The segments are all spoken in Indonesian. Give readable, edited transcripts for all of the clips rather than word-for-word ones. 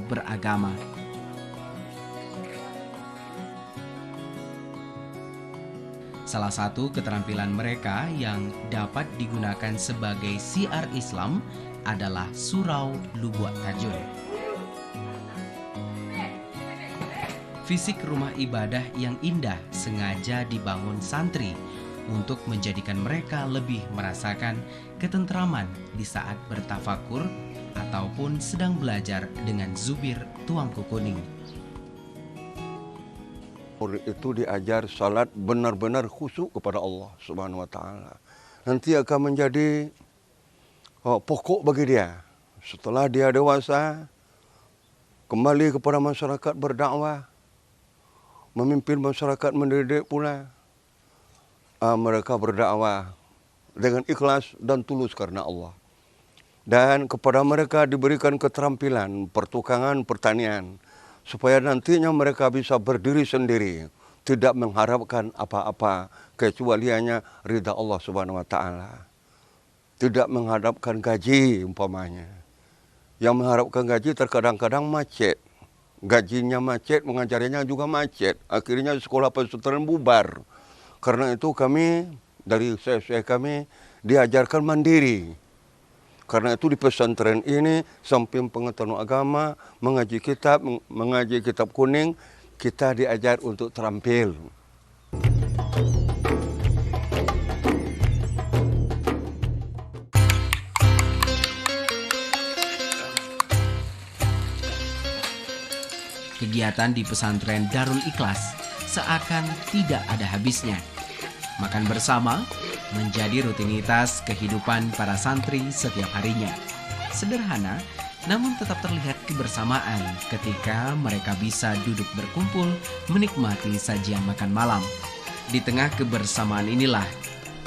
beragama. Salah satu keterampilan mereka yang dapat digunakan sebagai syiar Islam adalah surau Lubuk Tajun. Fisik rumah ibadah yang indah sengaja dibangun santri untuk menjadikan mereka lebih merasakan ketentraman di saat bertafakur ataupun sedang belajar dengan zubir tuangku kuning. Murid itu diajar salat benar-benar khusyuk kepada Allah Subhanahu wa taala. Nanti akan menjadi pokok bagi dia. Setelah dia dewasa, kembali kepada masyarakat berdakwah, memimpin masyarakat mendidik pula. Mereka berdakwah dengan ikhlas dan tulus karena Allah. Dan kepada mereka diberikan keterampilan pertukangan pertanian, supaya nantinya mereka bisa berdiri sendiri, tidak mengharapkan apa-apa kecuali hanya ridha Allah Subhanahu wa taala. Tidak mengharapkan gaji umpamanya. Yang mengharapkan gaji terkadang-kadang macet. Gajinya macet, mengajarinya juga macet. Akhirnya sekolah pesantren bubar. Karena itu kami dari saya kami diajarkan mandiri. Karena itu di pesantren ini samping pengetahuan agama, mengaji kitab kuning, kita diajar untuk terampil. Kegiatan di pesantren Darul Ikhlas seakan tidak ada habisnya. Makan bersama menjadi rutinitas kehidupan para santri setiap harinya. Sederhana, namun tetap terlihat kebersamaan ketika mereka bisa duduk berkumpul menikmati sajian makan malam. Di tengah kebersamaan inilah,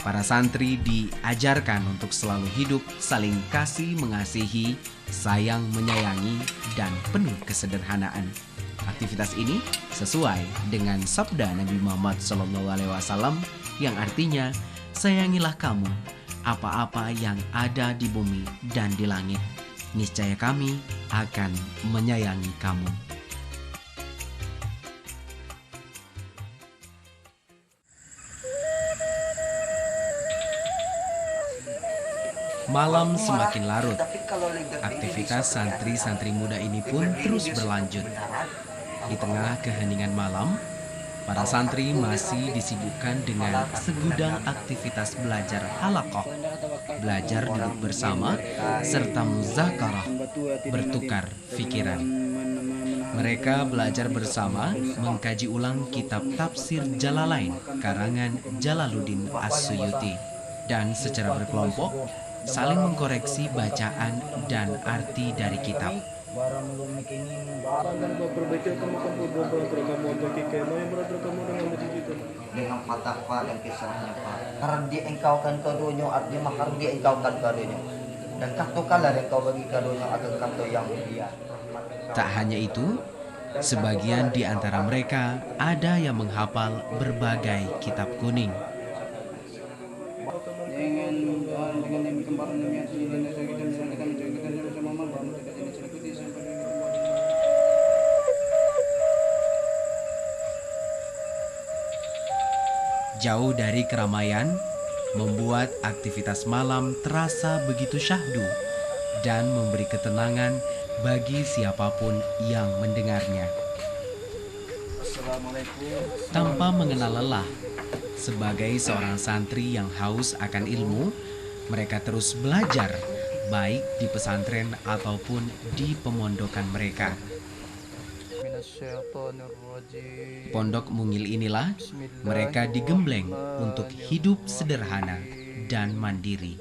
para santri diajarkan untuk selalu hidup saling kasih mengasihi, sayang menyayangi, dan penuh kesederhanaan. Aktivitas ini sesuai dengan sabda Nabi Muhammad SAW yang artinya, sayangilah kamu apa-apa yang ada di bumi dan di langit. Niscaya kami akan menyayangi kamu. Malam semakin larut. Aktivitas santri-santri muda ini pun terus berlanjut. Di tengah keheningan malam, para santri masih disibukkan dengan segudang aktivitas belajar halaqah, belajar duduk bersama, serta muzakarah, bertukar pikiran. Mereka belajar bersama mengkaji ulang kitab tafsir Jalalain karangan Jalaluddin As-Suyuti, dan secara berkelompok saling mengkoreksi bacaan dan arti dari kitab. Dengan patah pak dan kisahnya pak, karena diengkaukan kadonya artinya maka diengkaukan kadonya, dan kartu kalah yang kau bagi kadonya akan kartu yang mulia. Tak hanya itu, sebagian di antara mereka ada yang menghafal berbagai kitab kuning. Jauh dari keramaian, membuat aktivitas malam terasa begitu syahdu dan memberi ketenangan bagi siapapun yang mendengarnya. Tanpa mengenal lelah, sebagai seorang santri yang haus akan ilmu, mereka terus belajar, baik di pesantren ataupun di pemondokan mereka. Pondok Mungil inilah mereka digembleng untuk hidup sederhana dan mandiri.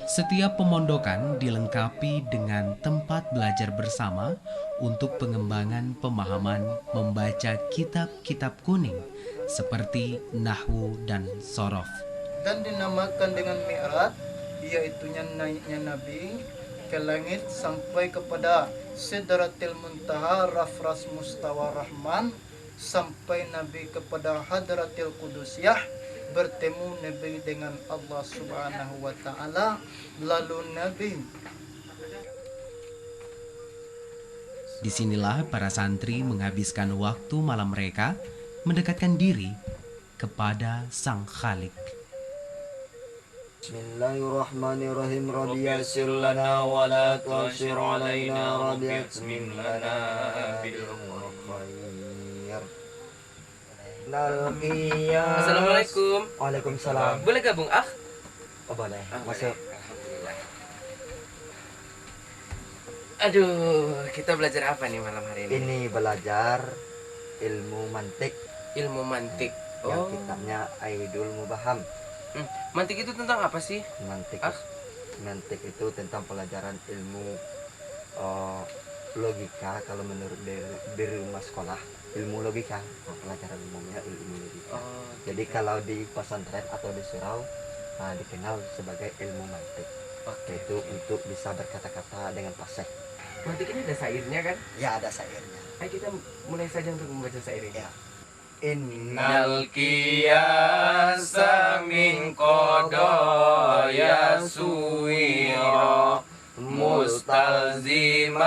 Setiap pemondokan dilengkapi dengan tempat belajar bersama untuk pengembangan pemahaman membaca kitab-kitab kuning seperti Nahwu dan Shorof. Dan dinamakan dengan Mi'raj, yaitu naiknya Nabi ke langit sampai kepada Sidratil Muntaha, Rafras Mustawa Rahman, sampai Nabi kepada Hadratil Qudusiyah, bertemu Nabi dengan Allah Subhanahu wa taala. Lalu Nabi Disinilah para santri menghabiskan waktu malam mereka mendekatkan diri kepada Sang Khalik. Bismillahirrahmanirrahim. Rabbi yassir lana wa la tu'assir alaina. Rabbi atmim lana bil khair. Assalamualaikum. Waalaikumsalam. Boleh gabung, ah? Oh, boleh. Masuk. Aduh, kita belajar apa nih malam hari ini? Ini belajar ilmu mantik Ilmu mantik. yang kitabnya Aidul Mubaham. Mantik itu tentang apa sih? Mantik, Ah? mantik itu tentang pelajaran ilmu logika. Kalau menurut di rumah sekolah, ilmu logika. Pelajaran umumnya ilmu logika. Jadi kalau di pesantren atau di surau dikenal sebagai ilmu mantik. Itu untuk bisa berkata-kata dengan fasih. Mantik ini ada syairnya kan? Ya, ada syairnya. Ayo kita mulai saja untuk membaca syair ini. Ya. Innal qiyasa min qadaya suwira mustalziman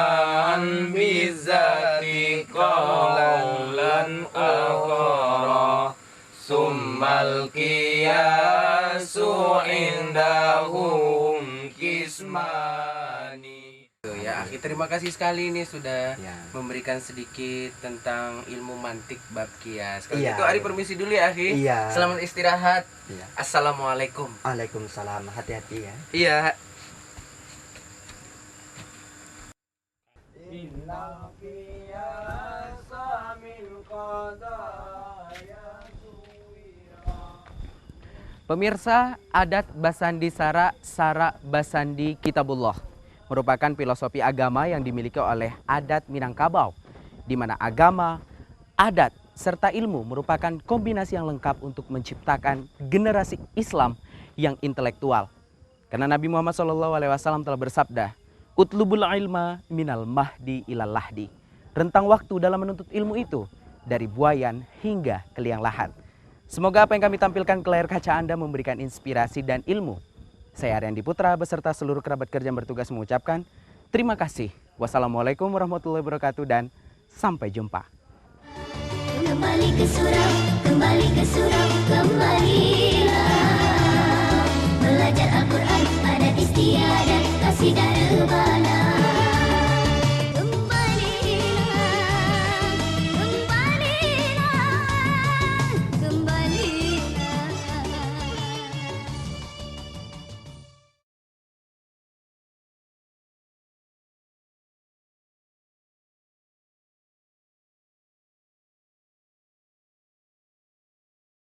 bizati qawlan akhara summal qiyasu indahum kismani. Ya, Akhi, terima kasih sekali nih sudah memberikan sedikit tentang ilmu mantik bab kias. Kalau gitu Ari permisi dulu ya, Akhi. Iya. Selamat istirahat. Iya. Assalamualaikum. Waalaikumsalam. Hati-hati ya. Iya. Pemirsa, adat Basandi Sara Basandi Kitabullah merupakan filosofi agama yang dimiliki oleh adat Minangkabau, di mana agama, adat, serta ilmu merupakan kombinasi yang lengkap untuk menciptakan generasi Islam yang intelektual. Karena Nabi Muhammad SAW telah bersabda, "Utlubul ilma minal mahdi ilal lahdi." Rentang waktu dalam menuntut ilmu itu dari buayan hingga ke liang lahat. Semoga apa yang kami tampilkan ke layar kaca Anda memberikan inspirasi dan ilmu. Saya Aryan Diputra beserta seluruh kerabat kerja yang bertugas mengucapkan terima kasih. Wassalamualaikum warahmatullahi wabarakatuh dan sampai jumpa. Kembali ke surau, kembali ke surau, kembalilah belajar Al-Quran, adat istiadat.